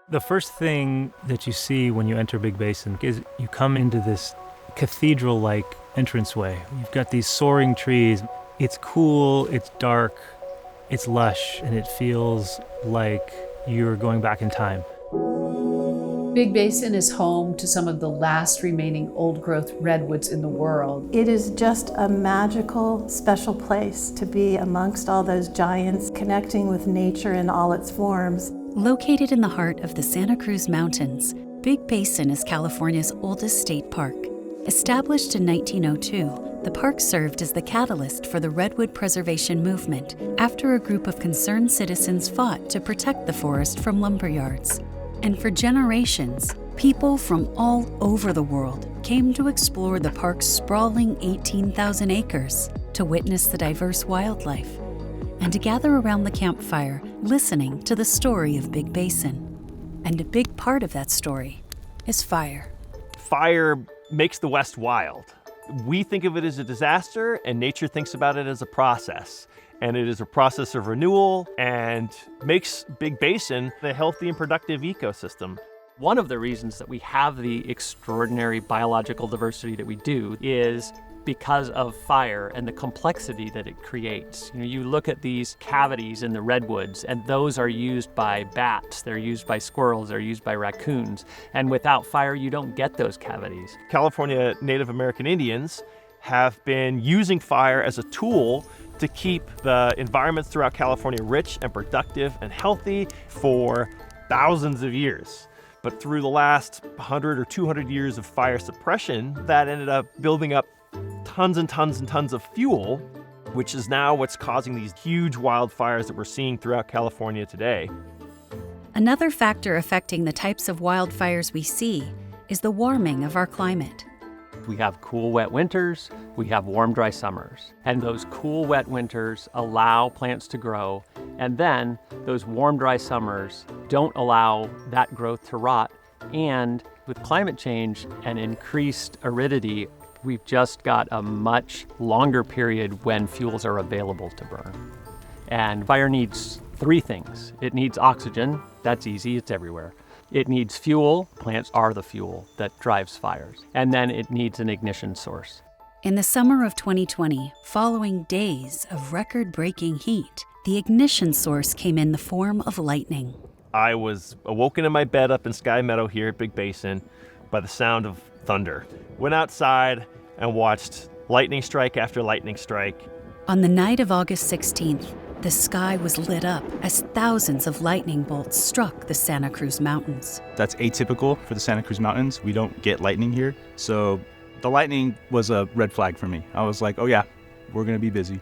The first thing that you see when you enter Big Basin is you come into this cathedral-like entranceway. You've got these soaring trees. It's cool, it's dark, it's lush, and it feels like you're going back in time. Big Basin is home to some of the last remaining old-growth redwoods in the world. It is just a magical, special place to be amongst all those giants, connecting with nature in all its forms. Located in the heart of the Santa Cruz Mountains, Big Basin is California's oldest state park. Established in 1902, the park served as the catalyst for the redwood preservation movement after a group of concerned citizens fought to protect the forest from lumberyards. And for generations, people from all over the world came to explore the park's sprawling 18,000 acres to witness the diverse wildlife and to gather around the campfire listening to the story of Big Basin. And a big part of that story is fire. Fire makes the West wild. We think of it as a disaster, and nature thinks about it as a process. And it is a process of renewal and makes Big Basin a healthy and productive ecosystem. One of the reasons that we have the extraordinary biological diversity that we do is because of fire and the complexity that it creates. You look at these cavities in the redwoods, and those are used by bats, they're used by squirrels, they're used by raccoons. And without fire, you don't get those cavities. California Native American Indians have been using fire as a tool to keep the environments throughout California rich and productive and healthy for thousands of years. But through the last 100 or 200 years of fire suppression, that ended up building up tons and tons and tons of fuel, which is now what's causing these huge wildfires that we're seeing throughout California today. Another factor affecting the types of wildfires we see is the warming of our climate. We have cool, wet winters, we have warm, dry summers. And those cool, wet winters allow plants to grow, and then those warm, dry summers don't allow that growth to rot. And with climate change and increased aridity, we've just got a much longer period when fuels are available to burn. And fire needs three things. It needs oxygen, that's easy, it's everywhere. It needs fuel, plants are the fuel that drives fires. And then it needs an ignition source. In the summer of 2020, following days of record-breaking heat, the ignition source came in the form of lightning. I was awoken in my bed up in Sky Meadow here at Big Basin by the sound of thunder. Went outside and watched lightning strike after lightning strike. On the night of August 16th, the sky was lit up as thousands of lightning bolts struck the Santa Cruz Mountains. That's atypical for the Santa Cruz Mountains. We don't get lightning here. So the lightning was a red flag for me. I was like, oh yeah, we're gonna be busy.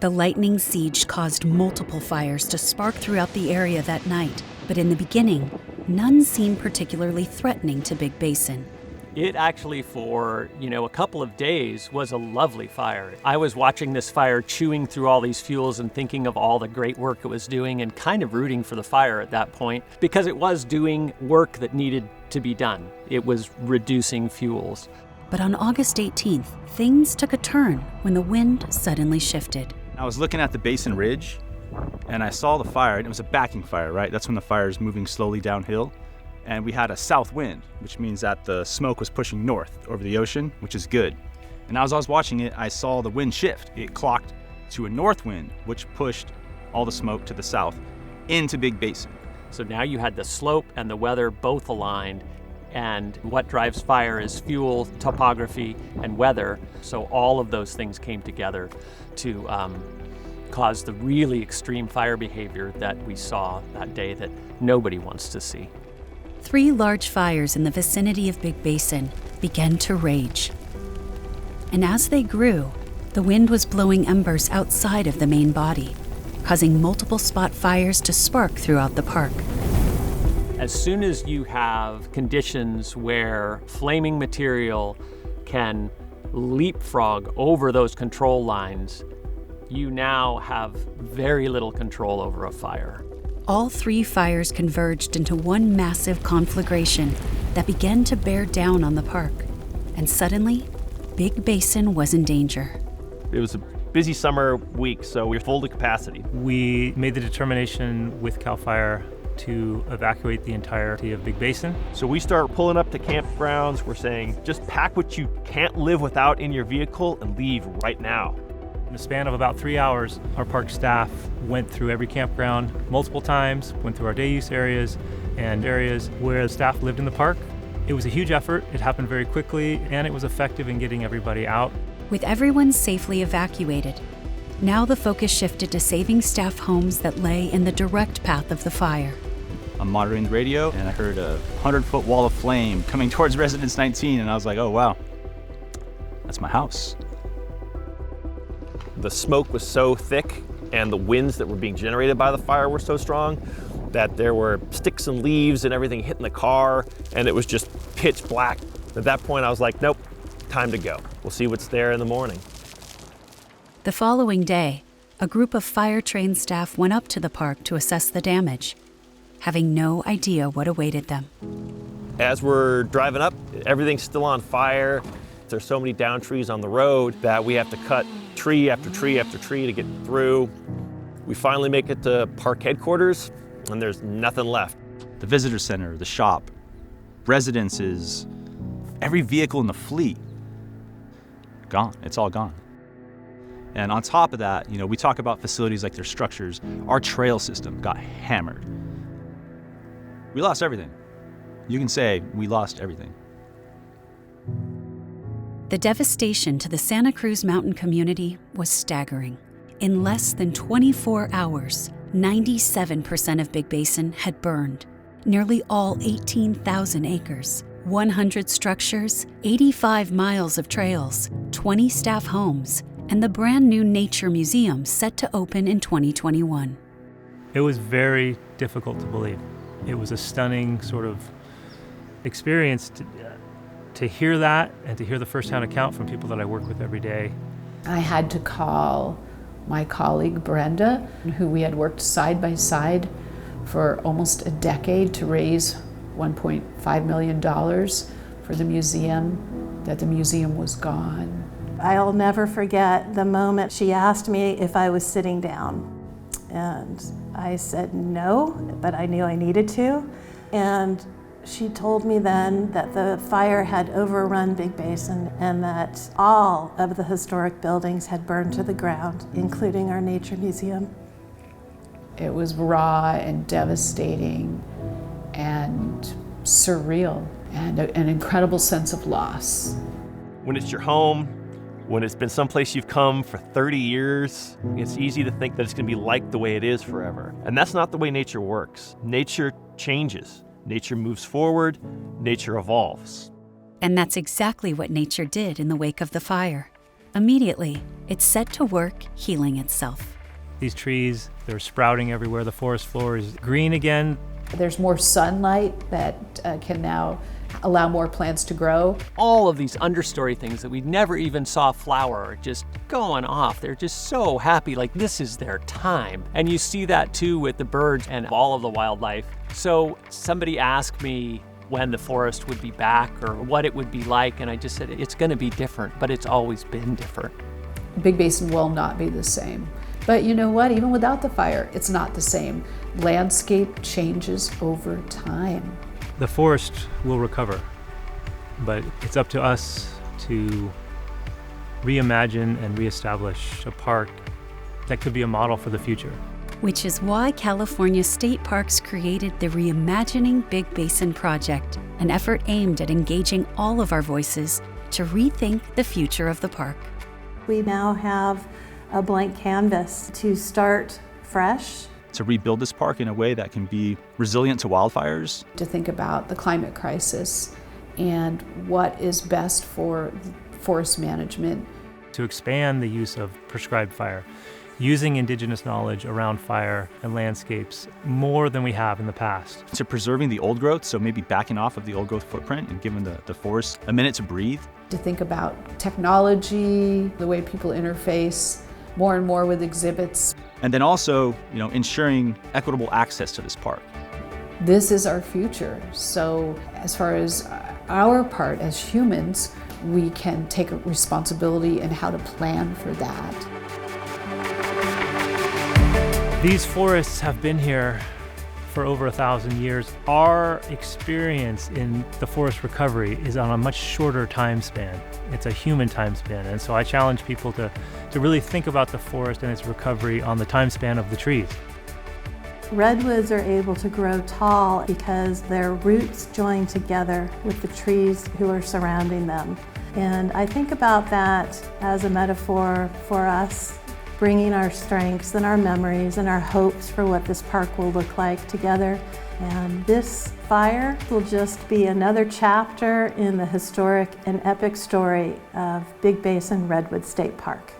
The lightning siege caused multiple fires to spark throughout the area that night. But in the beginning, none seemed particularly threatening to Big Basin. It actually, for a couple of days, was a lovely fire. I was watching this fire chewing through all these fuels and thinking of all the great work it was doing and kind of rooting for the fire at that point because it was doing work that needed to be done. It was reducing fuels. But on August 18th, things took a turn when the wind suddenly shifted. I was looking at the Basin Ridge and I saw the fire, and it was a backing fire, right? That's when the fire is moving slowly downhill. And we had a south wind, which means that the smoke was pushing north over the ocean, which is good. And as I was watching it, I saw the wind shift. It clocked to a north wind, which pushed all the smoke to the south into Big Basin. So now you had the slope and the weather both aligned, and what drives fire is fuel, topography, and weather. So all of those things came together to cause the really extreme fire behavior that we saw that day that nobody wants to see. 3 large fires in the vicinity of Big Basin began to rage. And as they grew, the wind was blowing embers outside of the main body, causing multiple spot fires to spark throughout the park. As soon as you have conditions where flaming material can leapfrog over those control lines, you now have very little control over a fire. All 3 fires converged into one massive conflagration that began to bear down on the park. And suddenly, Big Basin was in danger. It was a busy summer week, so we were full to capacity. We made the determination with CAL FIRE to evacuate the entirety of Big Basin. So we start pulling up to campgrounds. We're saying, just pack what you can't live without in your vehicle and leave right now. In the span of about 3 hours, our park staff went through every campground multiple times, went through our day use areas and areas where the staff lived in the park. It was a huge effort. It happened very quickly, and it was effective in getting everybody out. With everyone safely evacuated, now the focus shifted to saving staff homes that lay in the direct path of the fire. I'm monitoring the radio, and I heard a 100-foot wall of flame coming towards Residence 19, and I was like, oh wow, that's my house. The smoke was so thick and the winds that were being generated by the fire were so strong that there were sticks and leaves and everything hitting the car, and it was just pitch black. At that point, I was like, nope, time to go. We'll see what's there in the morning. The following day, a group of fire-trained staff went up to the park to assess the damage, having no idea what awaited them. As we're driving up, everything's still on fire. There's so many down trees on the road that we have to cut tree after tree after tree to get through. We finally make it to park headquarters, and there's nothing left. The visitor center, the shop, residences, every vehicle in the fleet, gone. It's all gone. And on top of that, we talk about facilities like their structures. Our trail system got hammered. We lost everything. You can say we lost everything. The devastation to the Santa Cruz mountain community was staggering. In less than 24 hours, 97% of Big Basin had burned. Nearly all 18,000 acres, 100 structures, 85 miles of trails, 20 staff homes, and the brand new Nature Museum set to open in 2021. It was very difficult to believe. It was a stunning sort of experience to hear that and to hear the first-hand account from people that I work with every day. I had to call my colleague Brenda, who we had worked side by side for almost a decade to raise $1.5 million for the museum, that the museum was gone. I'll never forget the moment she asked me if I was sitting down. And I said no, but I knew I needed to. And she told me then that the fire had overrun Big Basin and that all of the historic buildings had burned to the ground, including our Nature Museum. It was raw and devastating and surreal and an incredible sense of loss. When it's your home, when it's been someplace you've come for 30 years, it's easy to think that it's going to be like the way it is forever. And that's not the way nature works. Nature changes. Nature moves forward. Nature evolves. And that's exactly what nature did in the wake of the fire. Immediately, it set to work healing itself. These trees, they're sprouting everywhere. The forest floor is green again. There's more sunlight that can now allow more plants to grow. All of these understory things that we never even saw flower are just going off. They're just so happy, like this is their time. And you see that too with the birds and all of the wildlife. So somebody asked me when the forest would be back or what it would be like, and I just said it's going to be different, but it's always been different. Big Basin will not be the same. But you know what? Even without the fire, it's not the same. Landscape changes over time. The forest will recover, but it's up to us to reimagine and reestablish a park that could be a model for the future. Which is why California State Parks created the Reimagining Big Basin Project, an effort aimed at engaging all of our voices to rethink the future of the park. We now have a blank canvas to start fresh. To rebuild this park in a way that can be resilient to wildfires. To think about the climate crisis and what is best for forest management. To expand the use of prescribed fire, using indigenous knowledge around fire and landscapes more than we have in the past. To preserving the old growth, so maybe backing off of the old growth footprint and giving the forest a minute to breathe. To think about technology, the way people interface more and more with exhibits. And then also, ensuring equitable access to this park. This is our future. So as far as our part as humans, we can take responsibility in how to plan for that. These forests have been here for over 1,000 years. Our experience in the forest recovery is on a much shorter time span. It's a human time span. And so I challenge people to really think about the forest and its recovery on the time span of the trees. Redwoods are able to grow tall because their roots join together with the trees who are surrounding them. And I think about that as a metaphor for us bringing our strengths and our memories and our hopes for what this park will look like together. And this fire will just be another chapter in the historic and epic story of Big Basin Redwood State Park.